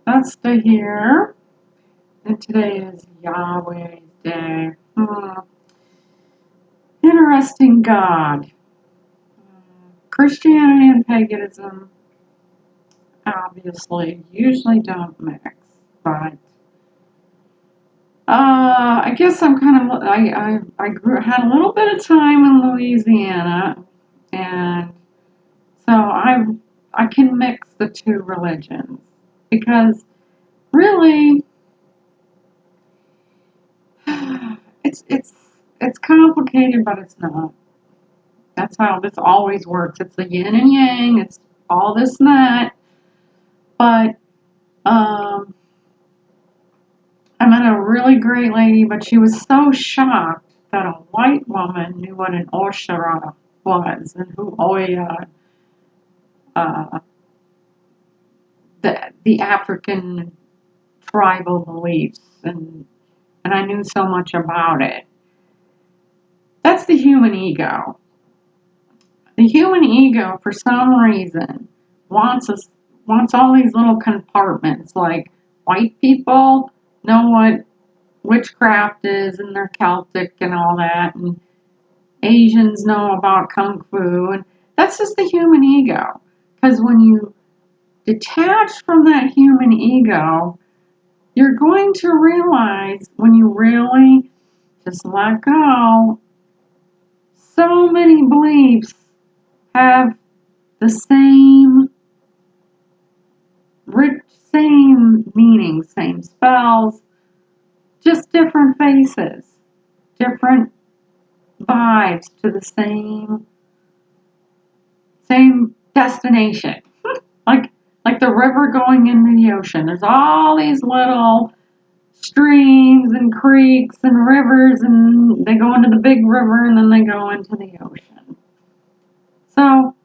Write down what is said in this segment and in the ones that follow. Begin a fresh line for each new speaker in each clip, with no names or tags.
Esther here, and today is Yahweh's Day. Interesting God. Christianity and paganism obviously usually don't mix, but I guess I'm kind of had a little bit of time in Louisiana, and so I can mix the two religions because really it's it's complicated, but it's not. That's how this always works. It's the yin and yang. It's all this and that. But um, I met a really great lady, but she was so shocked that a white woman knew what an Oshara was and who Oya, uh, the African tribal beliefs, and I knew so much about it. That's the human ego. The human ego, for some reason, wants us wants all these little compartments. Like white people know what witchcraft is, and they're Celtic and all that, and Asians know about kung fu, and that's just the human ego. Because when you detach from that human ego, you're going to realize when you really just let go, so many beliefs have the same meanings, same spells, just different faces, different vibes to the same destination. like like the river going into the ocean. There's all these little streams and creeks and rivers, and they go into the big river and then they go into the ocean. So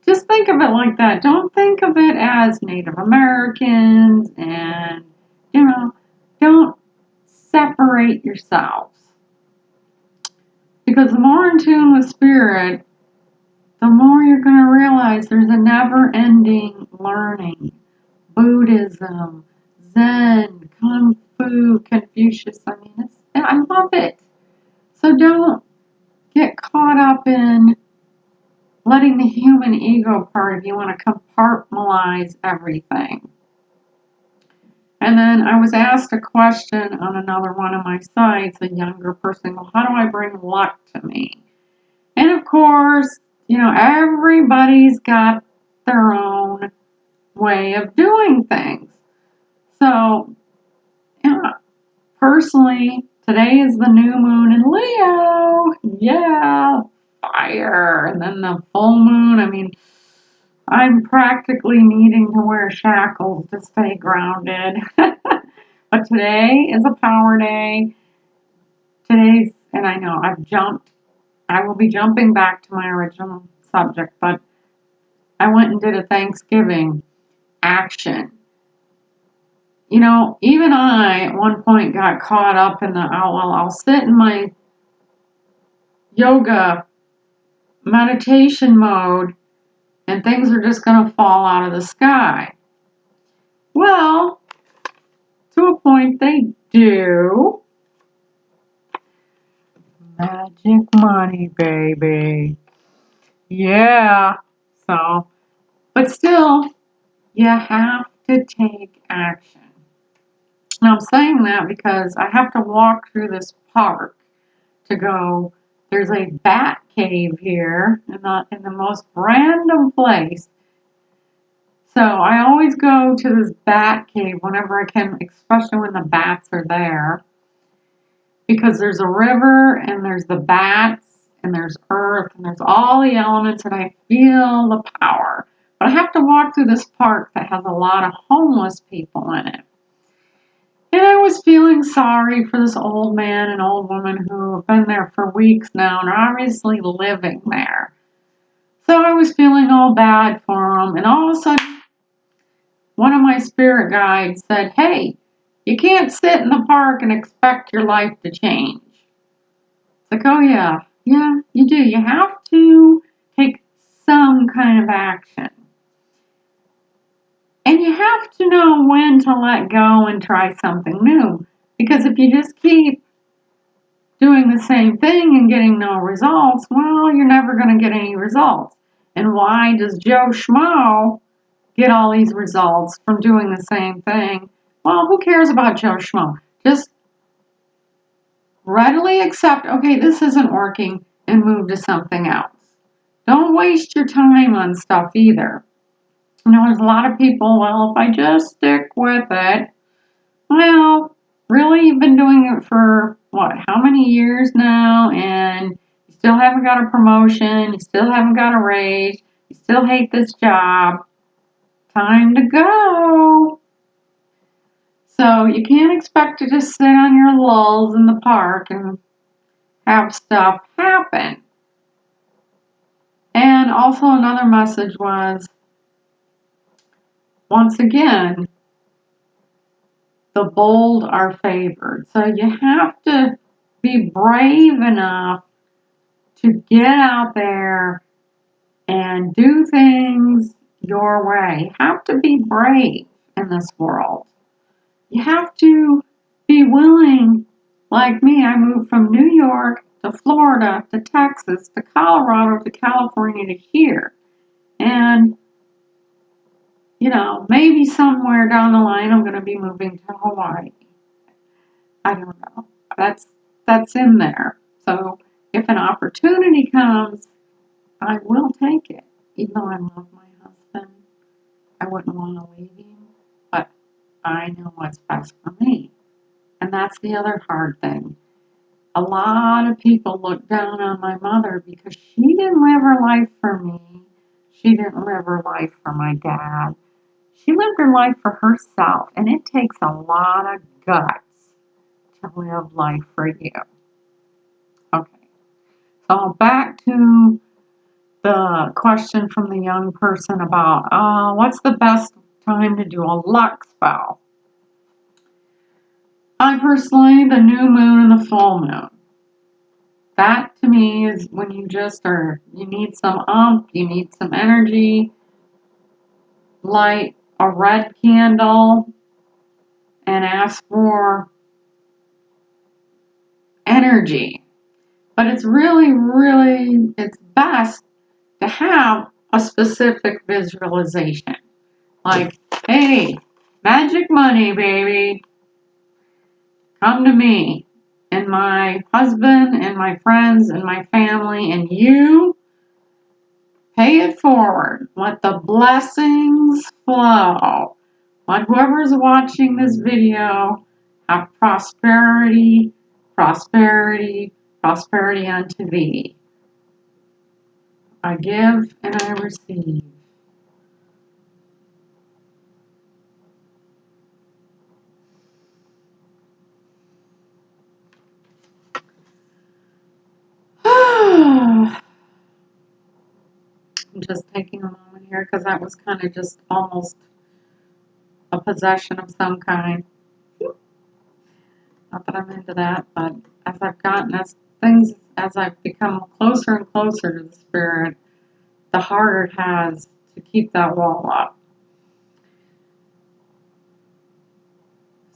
just think of it like that. Don't think of it as Native Americans and, you know, don't separate yourselves. Because the more in tune with spirit, the more you're going to realize there's a never ending learning. Buddhism, Zen, Kung Fu, Confucius. I love it. So don't get caught up in letting the human ego part of you want to compartmentalize everything. And then I was asked a question on another one of my sites, a younger person, well, how do I bring luck to me? And of course, everybody's got their own way of doing things. So, personally, today is the new moon in Leo. Yeah, fire. And then the full moon. I'm practically needing to wear shackles to stay grounded. But today is a power day. And I know I will be jumping back to my original subject, but I went and did a Thanksgiving action. Even I at one point got caught up in I'll sit in my yoga meditation mode and things are just going to fall out of the sky. Well, to a point they do. Magic money, baby. Yeah. So, but still, you have to take action. Now, I'm saying that because I have to walk through this park to go. There's a bat cave here in the most random place. So I always go to this bat cave whenever I can, especially when the bats are there, because there's a river and there's the bats and there's earth and there's all the elements and I feel the power. But I have to walk through this park that has a lot of homeless people in it. And I was feeling sorry for this old man and old woman who have been there for weeks now and are obviously living there. So I was feeling all bad for them. And all of a sudden, one of my spirit guides said, hey, you can't sit in the park and expect your life to change. It's like, oh yeah, you do. You have to take some kind of action. And And you have to know when to let go and try something new. Because if you just keep doing the same thing and getting no results, well, you're never going to get any results. And why does Joe Schmo get all these results from doing the same thing? Well, who cares about Joe Schmo? Just readily accept, okay, this isn't working, and move to something else. Don't waste your time on stuff either. You know, there's a lot of people, well, if I just stick with it, well, really, you've been doing it for what, how many years now, and you still haven't got a promotion, you still haven't got a raise, you still hate this job. Time to go. So you can't expect to just sit on your lulls in the park and have stuff happen. And also another message was, once again, the bold are favored. So you have to be brave enough to get out there and do things your way. You have to be brave in this world. You have to be willing, like me, I moved from New York to Florida to Texas to Colorado to California to here. And, you know, maybe somewhere down the line I'm going to be moving to Hawaii. I don't know. That's in there. So if an opportunity comes, I will take it. Even though I love my husband, I wouldn't want to leave him, but I know what's best for me. And that's the other hard thing. A lot of people look down on my mother because she didn't live her life for me. She didn't live her life for my dad. She lived her life for herself, and it takes a lot of guts to live life for you. Okay, so back to the question from the young person about what's the best time to do a luck spell? I personally, the new moon and the full moon. That to me is when you just you need some you need some energy, light a red candle and ask for energy. But it's really, it's best to have a specific visualization. Like, hey, magic money, baby, come to me. And my husband and my friends and my family and you, pay it forward. Let the blessings flow. Let whoever's watching this video have prosperity, prosperity, prosperity unto thee. I give and I receive. I'm just taking a moment here because that was kind of just almost a possession of some kind. Not that I'm into that, but as I've become closer and closer to the spirit, the harder it has to keep that wall up.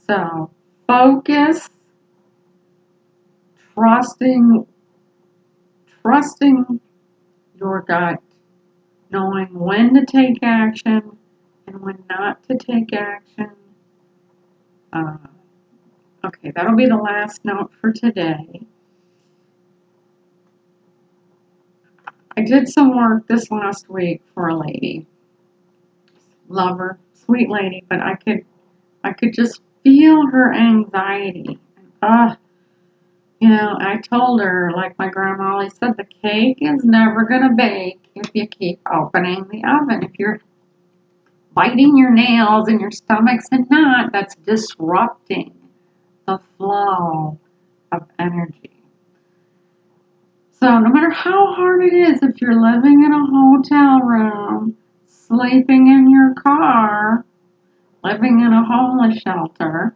So, focus, trusting your gut, knowing when to take action and when not to take action. Okay, that'll be the last note for today. I did some work this last week for a lady. Love her, sweet lady, but I could just feel her anxiety. You know, I told her, like my grandma always said, the cake is never going to bake if you keep opening the oven. If you're biting your nails and your stomach's in knot, that's disrupting the flow of energy. So no matter how hard it is, if you're living in a hotel room, sleeping in your car, living in a homeless shelter,